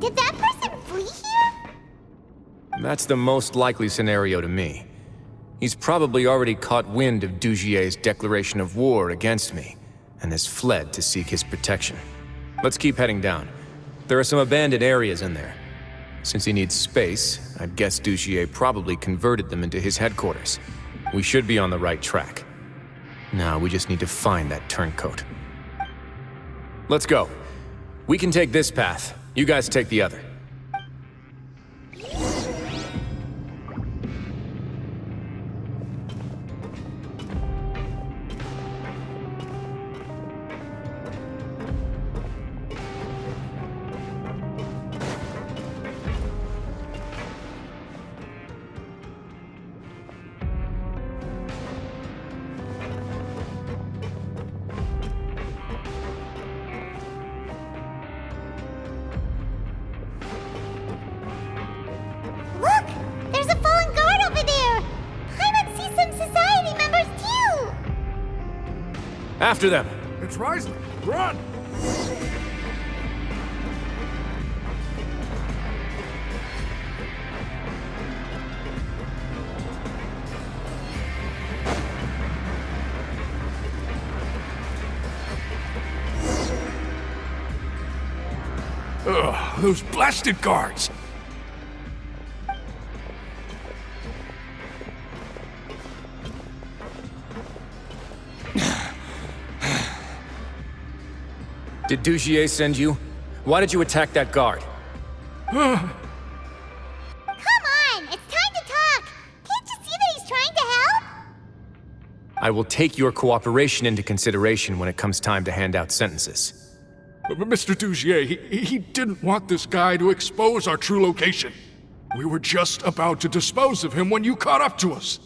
Did that person flee here? That's the most likely scenario to me. He's probably already caught wind of Dugier's declaration of war against me, and has fled to seek his protection. Let's keep heading down. There are some abandoned areas in there. Since he needs space, I'd guess Dugier probably converted them into his headquarters. We should be on the right track. Now we just need to find that turncoat. Let's go. We can take this path. You guys take the other. Look! There's a fallen guard over there! Paimon sees some society members too! After them! It's Wriothesley. Run! Ugh, those blasted guards! Did Dugier send you? Why did you attack that guard? Come on! It's time to talk! Can't you see that he's trying to help? I will take your cooperation into consideration when it comes time to hand out sentences. But Mr. Dugier, he didn't want this guy to expose our true location. We were just about to dispose of him when you caught up to us.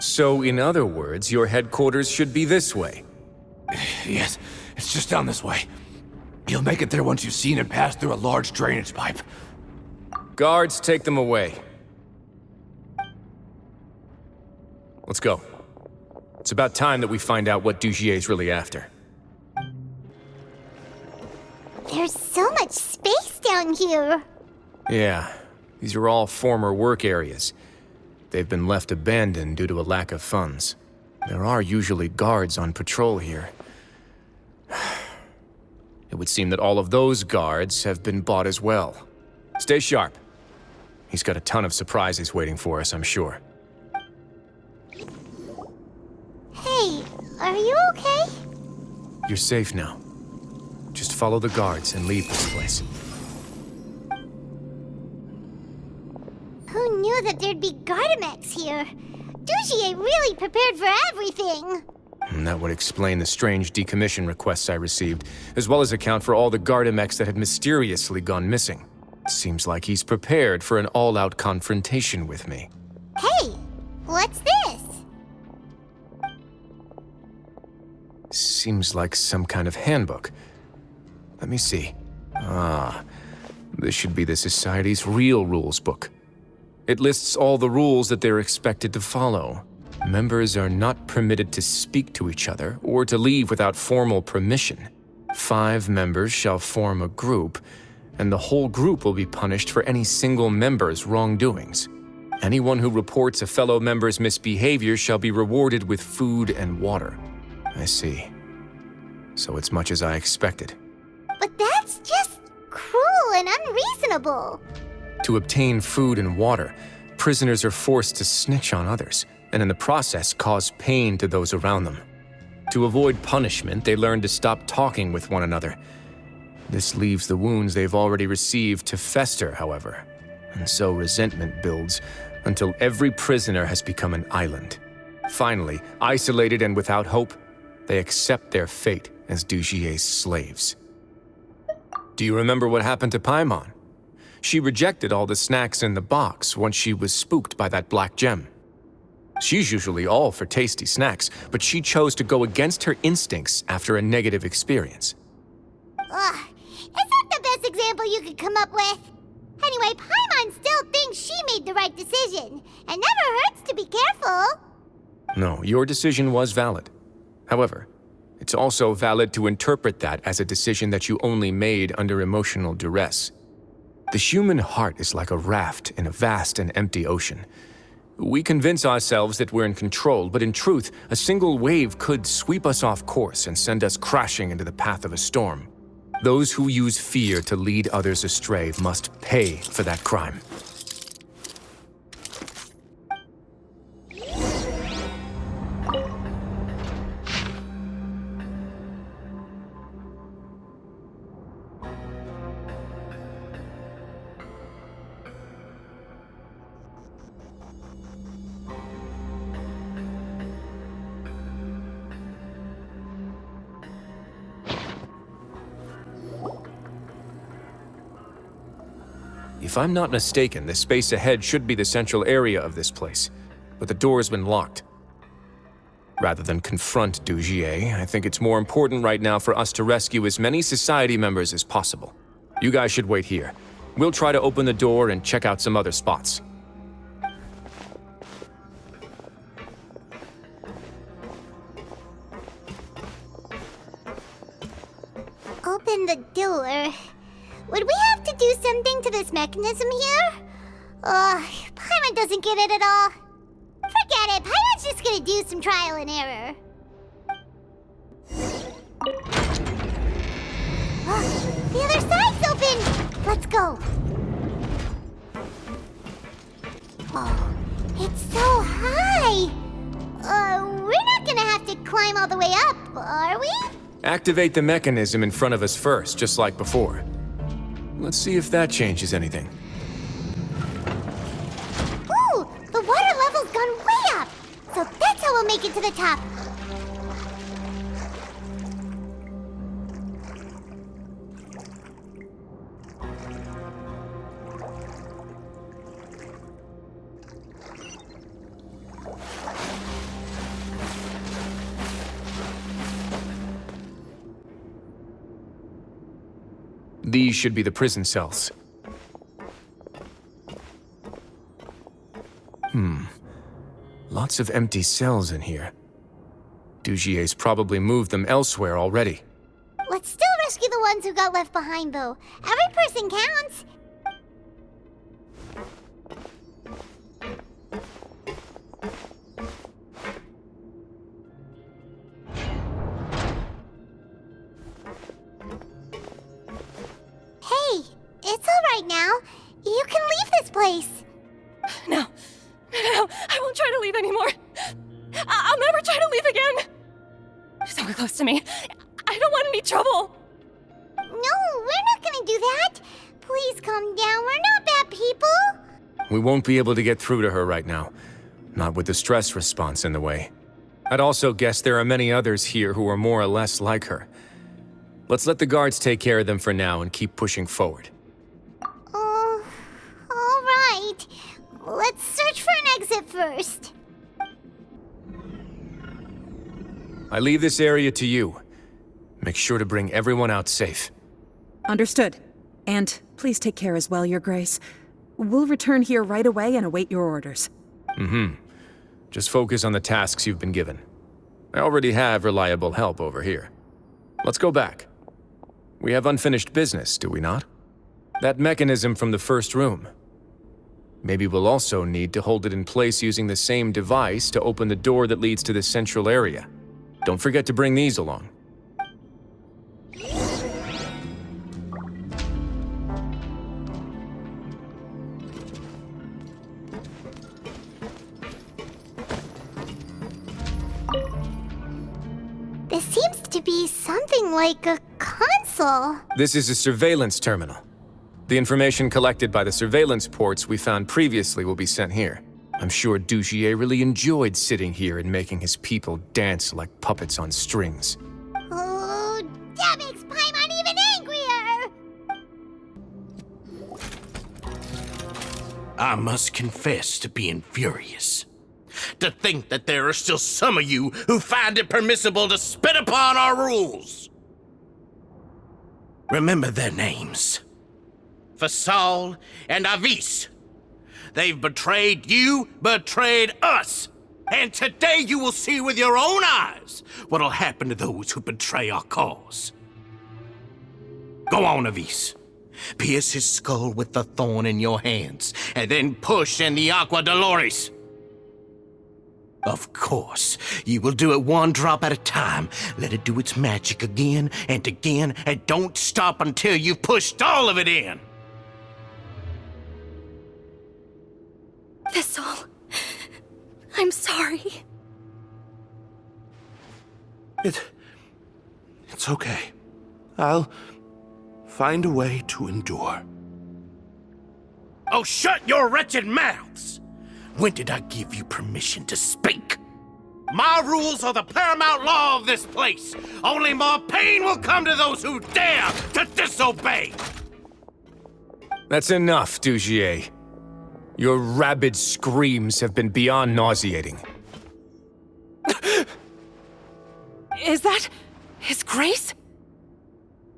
So, in other words, your headquarters should be this way. Yes, it's just down this way. You'll make it there once you've seen him pass through a large drainage pipe. Guards, take them away. Let's go. It's about time that we find out what Dugier's really after. There's so much space down here! Yeah, these are all former work areas. They've been left abandoned due to a lack of funds. There are usually guards on patrol here. It would seem that all of those guards have been bought as well. Stay sharp. He's got a ton of surprises waiting for us, I'm sure. Hey, are you okay? You're safe now. Just follow the guards and leave this place. Who knew that there'd be Gardamex here? Dugier really prepared for everything! And that would explain the strange decommission requests I received, as well as account for all the Gardamex that had mysteriously gone missing. Seems like he's prepared for an all-out confrontation with me. Hey, what's this? Seems like some kind of handbook. Let me see. Ah, this should be the Society's real rules book. It lists all the rules that they're expected to follow. Members are not permitted to speak to each other or to leave without formal permission. 5 members shall form a group, and the whole group will be punished for any single member's wrongdoings. Anyone who reports a fellow member's misbehavior shall be rewarded with food and water. I see. So it's much as I expected. But that's just cruel and unreasonable. To obtain food and water, prisoners are forced to snitch on others, and in the process cause pain to those around them. To avoid punishment, they learn to stop talking with one another. This leaves the wounds they've already received to fester, however, and so resentment builds until every prisoner has become an island. Finally, isolated and without hope, they accept their fate as Dugier's slaves. Do you remember what happened to Paimon? She rejected all the snacks in the box once she was spooked by that black gem. She's usually all for tasty snacks, but she chose to go against her instincts after a negative experience. Ugh, is that the best example you could come up with? Anyway, Paimon still thinks she made the right decision. It never hurts to be careful. No, your decision was valid. However, it's also valid to interpret that as a decision that you only made under emotional duress. The human heart is like a raft in a vast and empty ocean. We convince ourselves that we're in control, but in truth, a single wave could sweep us off course and send us crashing into the path of a storm. Those who use fear to lead others astray must pay for that crime. If I'm not mistaken, the space ahead should be the central area of this place, but the door has been locked. Rather than confront Dugier, I think it's more important right now for us to rescue as many society members as possible. You guys should wait here. We'll try to open the door and check out some other spots. Open the door. Would we have to do something to this mechanism here? Paimon doesn't get it at all. Forget it, Paimon's just gonna do some trial and error. The other side's open! Let's go. Oh, it's so high! We're not gonna have to climb all the way up, are we? Activate the mechanism in front of us first, just like before. Let's see if that changes anything. Ooh, the water level's gone way up! So that's how we'll make it to the top. These should be the prison cells. Lots of empty cells in here. Dugier's probably moved them elsewhere already. Let's still rescue the ones who got left behind, though. Every person counts. Hey, it's all right now. You can leave this place. No, I won't try to leave anymore. I'll never try to leave again. Don't get close to me. I don't want any trouble. No, we're not gonna do that. Please calm down. We're not bad people. We won't be able to get through to her right now. Not with the stress response in the way. I'd also guess there are many others here who are more or less like her. Let's let the guards take care of them for now and keep pushing forward. All right. Let's search for an exit first. I leave this area to you. Make sure to bring everyone out safe. Understood. And please take care as well, Your Grace. We'll return here right away and await your orders. Just focus on the tasks you've been given. I already have reliable help over here. Let's go back. We have unfinished business, do we not? That mechanism from the first room. Maybe we'll also need to hold it in place using the same device to open the door that leads to the central area. Don't forget to bring these along. This seems to be something like a console. This is a surveillance terminal. The information collected by the surveillance ports we found previously will be sent here. I'm sure Dugier really enjoyed sitting here and making his people dance like puppets on strings. Oh, that makes Paimon even angrier! I must confess to being furious. To think that there are still some of you who find it permissible to spit upon our rules. Remember their names. Fasal and Avis. They've betrayed you, betrayed us. And today you will see with your own eyes what'll happen to those who betray our cause. Go on, Avis. Pierce his skull with the thorn in your hands, and then push in the Aqua Dolores. Of course, you will do it one drop at a time. Let it do its magic again, and don't stop until you've pushed all of it in. Thistle, I'm sorry. It's okay. I'll find a way to endure. Oh, shut your wretched mouths! When did I give you permission to speak? My rules are the paramount law of this place. Only more pain will come to those who dare to disobey. That's enough, Dugier. Your rabid screams have been beyond nauseating. Is that His Grace?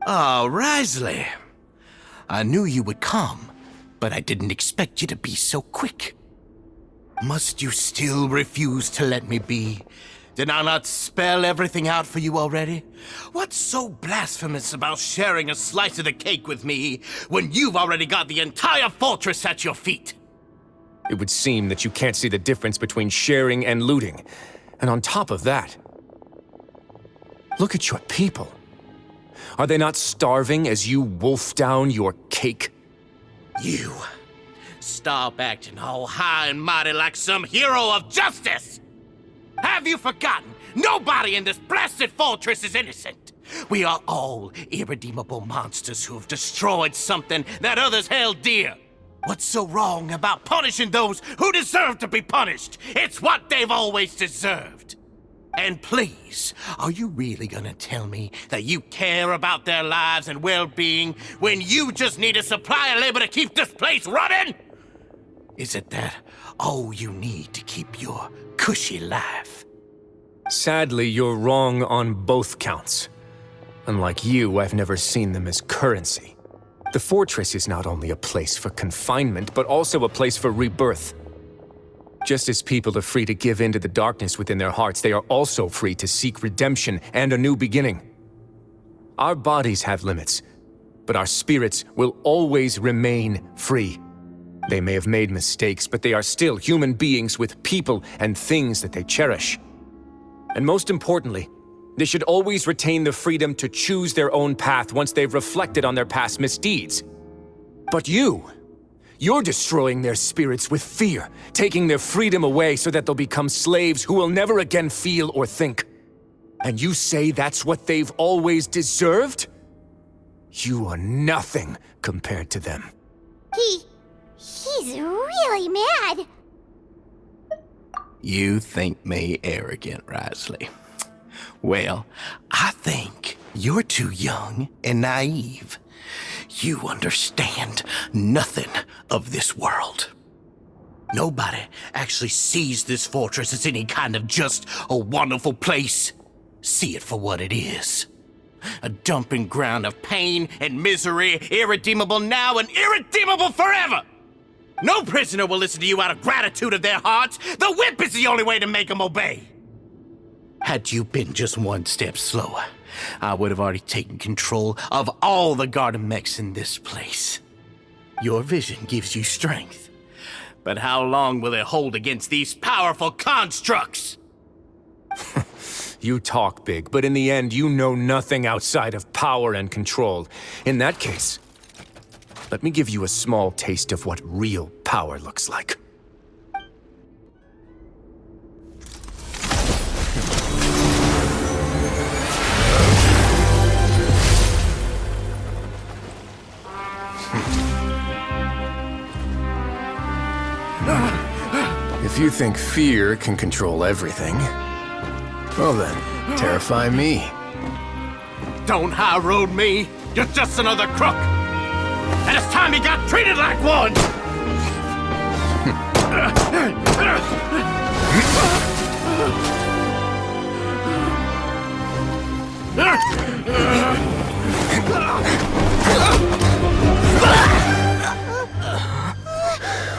Oh, Wriothesley. I knew you would come, but I didn't expect you to be so quick. Must you still refuse to let me be? Did I not spell everything out for you already? What's so blasphemous about sharing a slice of the cake with me when you've already got the entire fortress at your feet? It would seem that you can't see the difference between sharing and looting. And on top of that, look at your people. Are they not starving as you wolf down your cake? You. Stop acting all high and mighty like some hero of justice! Have you forgotten? Nobody in this blasted fortress is innocent. We are all irredeemable monsters who have destroyed something that others held dear. What's so wrong about punishing those who deserve to be punished? It's what they've always deserved. And please, are you really gonna tell me that you care about their lives and well-being when you just need a supply of labor to keep this place running? Is it that all you need to keep your cushy life? Sadly, you're wrong on both counts. Unlike you, I've never seen them as currency. The fortress is not only a place for confinement, but also a place for rebirth. Just as people are free to give in to the darkness within their hearts, they are also free to seek redemption and a new beginning. Our bodies have limits, but our spirits will always remain free. They may have made mistakes, but they are still human beings with people and things that they cherish. And most importantly, they should always retain the freedom to choose their own path once they've reflected on their past misdeeds. But you're destroying their spirits with fear, taking their freedom away so that they'll become slaves who will never again feel or think. And you say that's what they've always deserved? You are nothing compared to them. He's really mad. You think me arrogant, Wriothesley? Well, I think you're too young and naive. You understand nothing of this world. Nobody actually sees this fortress as any kind of just a wonderful place. See it for what it is. A dumping ground of pain and misery, irredeemable now and irredeemable forever. No prisoner will listen to you out of gratitude of their hearts. The whip is the only way to make them obey. Had you been just one step slower, I would have already taken control of all the garden mechs in this place. Your vision gives you strength. But how long will it hold against these powerful constructs? You talk big, but in the end, you know nothing outside of power and control. In that case, let me give you a small taste of what real power looks like. If you think fear can control everything, well then, terrify me. Don't high road me. You're just another crook. And it's time you got treated like one.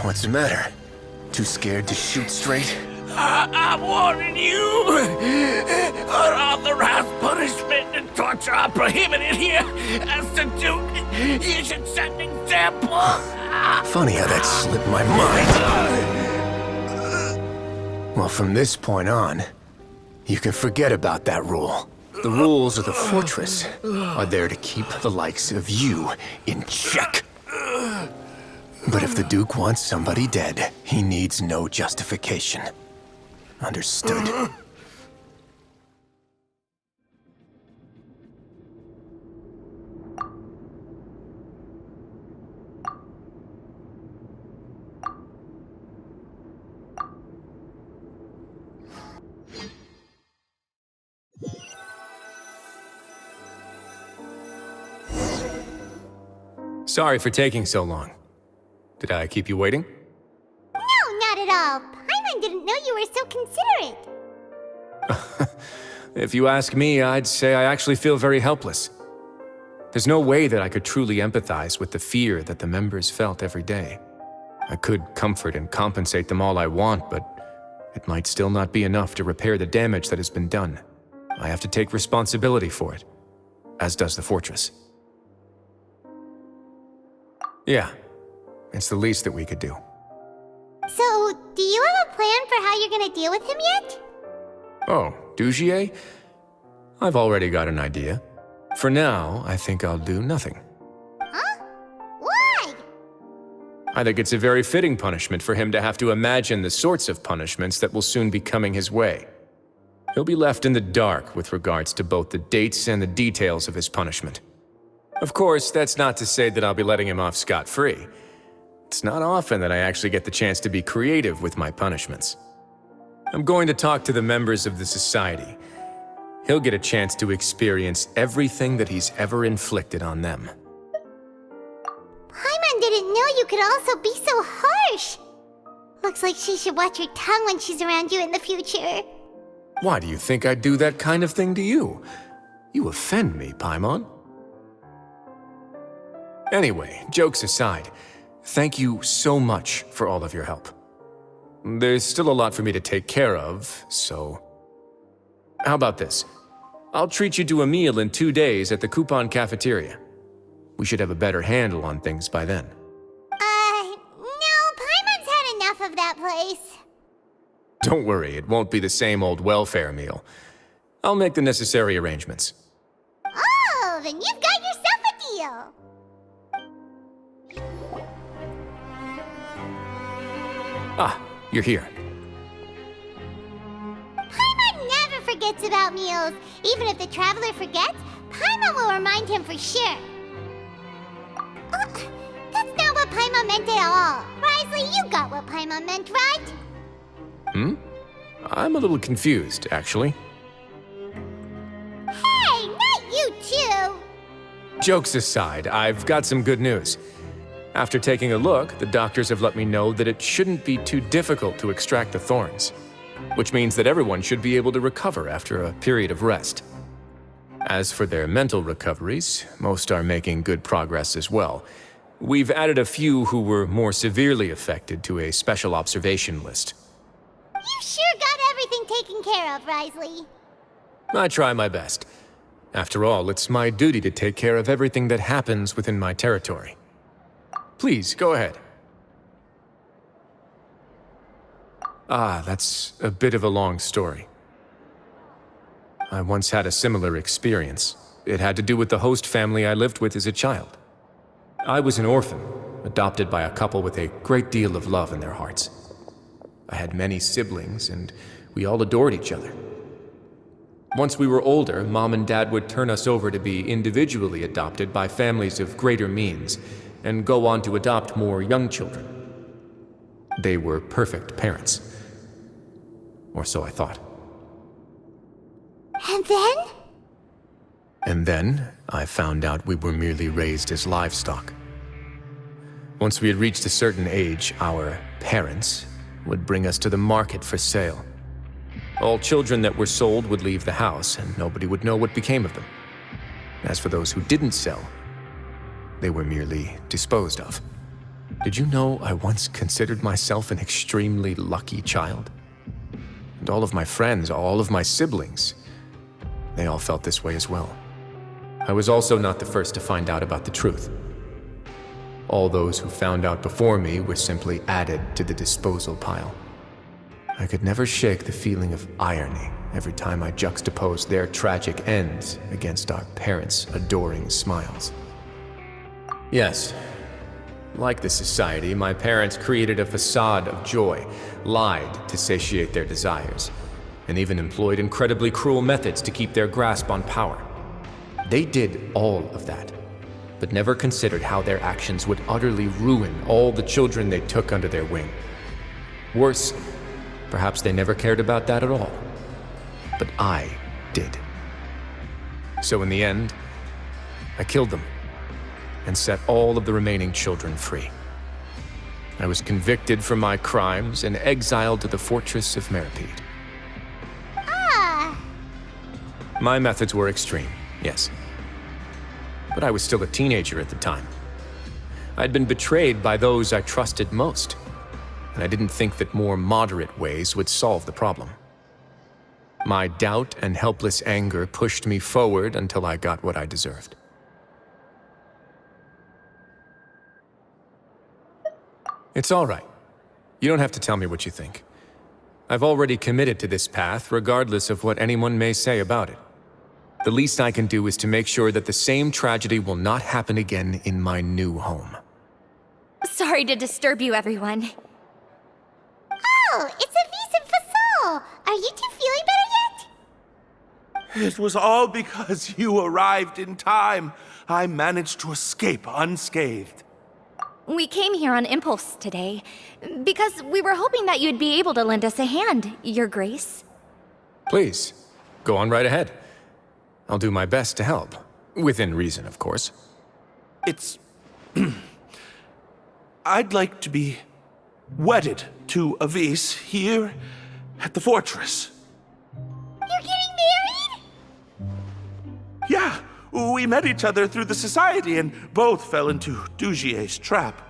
What's the matter? Too scared to shoot straight? I'm warning you. Unauthorized punishment and torture are prohibited here. As the Duke, you should set an example. Funny how that slipped my mind. Well, from this point on, you can forget about that rule. The rules of the fortress are there to keep the likes of you in check. But if the Duke wants somebody dead, he needs no justification. Understood? Sorry for taking so long. Did I keep you waiting? No, not at all. Paimon didn't know you were so considerate. If you ask me, I'd say I actually feel very helpless. There's no way that I could truly empathize with the fear that the members felt every day. I could comfort and compensate them all I want, but it might still not be enough to repair the damage that has been done. I have to take responsibility for it, as does the fortress. Yeah, it's the least that we could do. So, do you have a plan for how you're gonna deal with him yet? Oh, Dugier? I've already got an idea. For now, I think I'll do nothing. Huh? Why? I think it's a very fitting punishment for him to have to imagine the sorts of punishments that will soon be coming his way. He'll be left in the dark with regards to both the dates and the details of his punishment. Of course, that's not to say that I'll be letting him off scot-free. It's not often that I actually get the chance to be creative with my punishments. I'm going to talk to the members of the society. He'll get a chance to experience everything that he's ever inflicted on them. Paimon didn't know you could also be so harsh. Looks like she should watch her tongue when she's around you in the future. Why do you think I'd do that kind of thing to you? You offend me, Paimon. Anyway, jokes aside, thank you so much for all of your help. There's still a lot for me to take care of, so... How about this? I'll treat you to a meal in 2 days at the Coupon Cafeteria. We should have a better handle on things by then. No, Paimon's had enough of that place. Don't worry, it won't be the same old welfare meal. I'll make the necessary arrangements. Oh, then you've got yourself a deal. Ah, you're here. Paimon never forgets about meals. Even if the traveler forgets, Paimon will remind him for sure. That's not what Paimon meant at all. Wriothesley, you got what Paimon meant, right? I'm a little confused, actually. Hey, not you too. Jokes aside, I've got some good news. After taking a look, the doctors have let me know that it shouldn't be too difficult to extract the thorns, which means that everyone should be able to recover after a period of rest. As for their mental recoveries, most are making good progress as well. We've added a few who were more severely affected to a special observation list. You sure got everything taken care of, Wriothesley. I try my best. After all, it's my duty to take care of everything that happens within my territory. Please, go ahead. That's a bit of a long story. I once had a similar experience. It had to do with the host family I lived with as a child. I was an orphan, adopted by a couple with a great deal of love in their hearts. I had many siblings, and we all adored each other. Once we were older, Mom and Dad would turn us over to be individually adopted by families of greater means, and go on to adopt more young children. They were perfect parents. Or so I thought. And then? And then, I found out we were merely raised as livestock. Once we had reached a certain age, our parents would bring us to the market for sale. All children that were sold would leave the house, and nobody would know what became of them. As for those who didn't sell, they were merely disposed of. Did you know I once considered myself an extremely lucky child? And all of my friends, all of my siblings, they all felt this way as well. I was also not the first to find out about the truth. All those who found out before me were simply added to the disposal pile. I could never shake the feeling of irony every time I juxtaposed their tragic ends against our parents' adoring smiles. Yes, like the society, my parents created a facade of joy, lied to satiate their desires, and even employed incredibly cruel methods to keep their grasp on power. They did all of that, but never considered how their actions would utterly ruin all the children they took under their wing. Worse, perhaps they never cared about that at all. But I did. So in the end, I killed them and set all of the remaining children free. I was convicted for my crimes and exiled to the fortress of Meripede. Ah! My methods were extreme, yes. But I was still a teenager at the time. I'd been betrayed by those I trusted most, and I didn't think that more moderate ways would solve the problem. My doubt and helpless anger pushed me forward until I got what I deserved. It's all right. You don't have to tell me what you think. I've already committed to this path, regardless of what anyone may say about it. The least I can do is to make sure that the same tragedy will not happen again in my new home. Sorry to disturb you, everyone. Oh, it's Avise and Fasol! Are you two feeling better yet? It was all because you arrived in time. I managed to escape unscathed. We came here on impulse today, because we were hoping that you'd be able to lend us a hand, Your Grace. Please, go on right ahead. I'll do my best to help. Within reason, of course. It's... I'd like to be wedded to Avise here at the fortress. You're getting married? Yeah, we met each other through the society and both fell into Dugier's trap.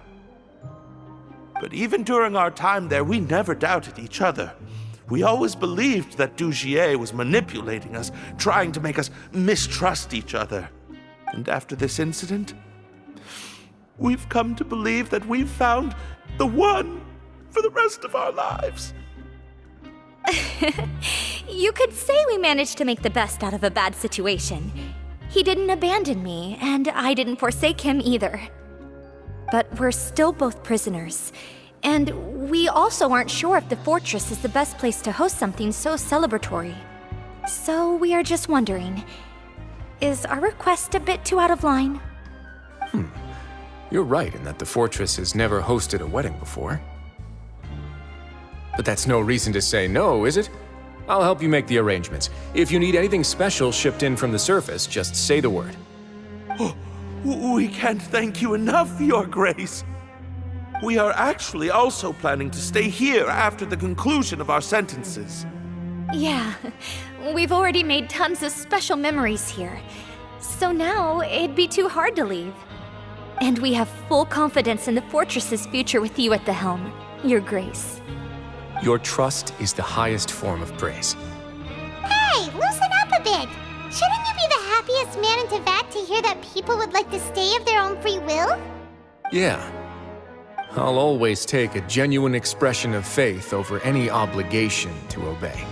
But even during our time there, we never doubted each other. We always believed that Dugier was manipulating us, trying to make us mistrust each other. And after this incident, we've come to believe that we've found the one for the rest of our lives. You could say we managed to make the best out of a bad situation. He didn't abandon me, and I didn't forsake him either. But we're still both prisoners, and we also aren't sure if the fortress is the best place to host something so celebratory. So we are just wondering, is our request a bit too out of line? You're right in that the fortress has never hosted a wedding before. But that's no reason to say no, is it? I'll help you make the arrangements. If you need anything special shipped in from the surface, just say the word. Oh, we can't thank you enough, Your Grace. We are actually also planning to stay here after the conclusion of our sentences. Yeah, we've already made tons of special memories here. So now it'd be too hard to leave. And we have full confidence in the fortress's future with you at the helm, Your Grace. Your trust is the highest form of praise. Hey, loosen up a bit! Shouldn't you be the happiest man in Tevat to hear that people would like to stay of their own free will? Yeah. I'll always take a genuine expression of faith over any obligation to obey.